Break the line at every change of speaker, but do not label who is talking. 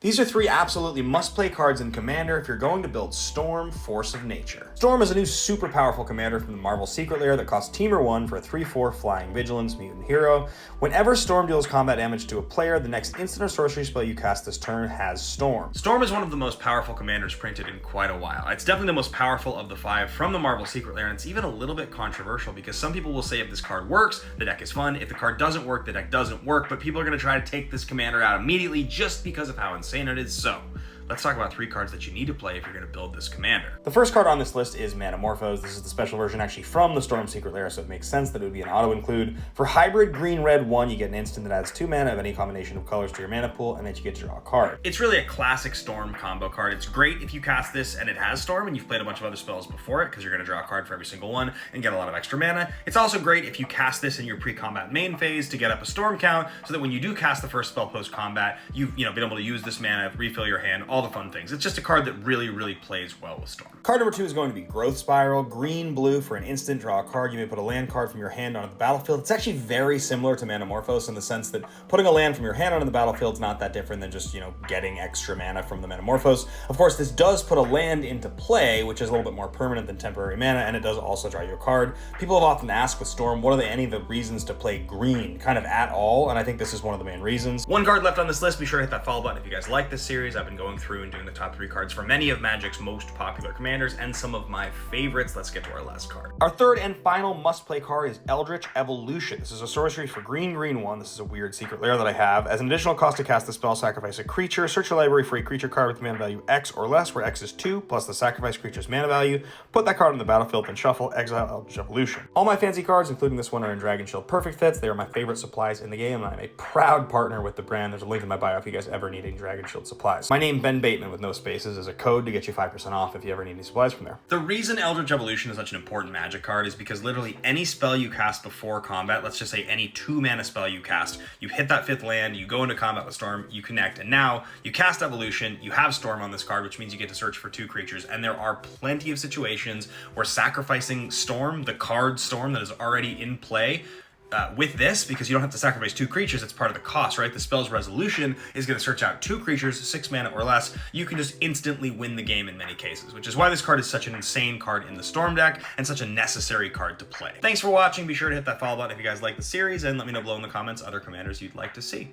These are 3 absolutely must-play cards in Commander if you're going to build Storm, Force of Nature. Storm is a new super powerful commander from the Marvel Secret Lair that costs Teamer 1 for a 3/4 Flying Vigilance mutant hero. Whenever Storm deals combat damage to a player, the next instant or sorcery spell you cast this turn has Storm.
Storm is one of the most powerful commanders printed in quite a while. It's definitely the most powerful of the 5 from the Marvel Secret Lair, and it's even a little bit controversial because some people will say if this card works, the deck is fun. If the card doesn't work, the deck doesn't work, but people are going to try to take this commander out immediately just because of how insane it is. So let's talk about 3 cards that you need to play if you're going to build this commander.
The first card on this list is Manamorphos. This is the special version actually from the Storm Secret Lair, so it makes sense that it would be an auto-include. For hybrid green-red 1, you get an instant that adds 2 mana of any combination of colors to your mana pool, and then you get to draw a card.
It's really a classic Storm combo card. It's great if you cast this and it has Storm and you've played a bunch of other spells before it, because you're going to draw a card for every single one and get a lot of extra mana. It's also great if you cast this in your pre-combat main phase to get up a Storm count, so that when you do cast the first spell post-combat, you've been able to use this mana, refill your hand, all the fun things. It's just a card that really plays well with Storm.
Card number 2 is going to be Growth Spiral. Green-blue for an instant, draw a card. You may put a land card from your hand onto the battlefield. It's actually very similar to Manamorphos in the sense that putting a land from your hand onto the battlefield is not that different than just, getting extra mana from the Manamorphos. Of course, this does put a land into play, which is a little bit more permanent than temporary mana, and it does also draw you a card. People have often asked with Storm, what are any of the reasons to play green, kind of at all, and I think this is one of the main reasons.
One card left on this list. Be sure to hit that follow button if you guys like this series. I've been going through and doing the top 3 cards for many of Magic's most popular commanders and some of my favorites. Let's get to our last card.
Our third and final must-play card is Eldritch Evolution. This is a sorcery for green 1. This is a weird secret lair that I have. As an additional cost to cast the spell, sacrifice a creature. Search your library for a creature card with mana value X or less, where X is 2, plus the sacrifice creature's mana value. Put that card on the battlefield, then shuffle, exile Eldritch Evolution. All my fancy cards, including this one, are in Dragon Shield Perfect Fits. They are my favorite supplies in the game, and I'm a proud partner with the brand. There's a link in my bio if you guys ever need any Dragon Shield supplies. My name, Ben Bateman with no spaces, is a code to get you 5% off if you ever need any supplies from there.
The reason Eldritch Evolution is such an important Magic card is because literally any spell you cast before combat, let's just say any 2 mana spell you cast, you hit that 5th land, you go into combat with Storm, you connect, and now you cast Evolution, you have Storm on this card, which means you get to search for 2 creatures, and there are plenty of situations where sacrificing Storm, the card Storm that is already in play, with this, because you don't have to sacrifice 2 creatures, it's part of the cost, right? The spell's resolution is going to search out 2 creatures, 6 mana or less. You can just instantly win the game in many cases, which is why this card is such an insane card in the Storm deck and such a necessary card to play. Thanks for watching. Be sure to hit that follow button if you guys like the series, and let me know below in the comments other commanders you'd like to see.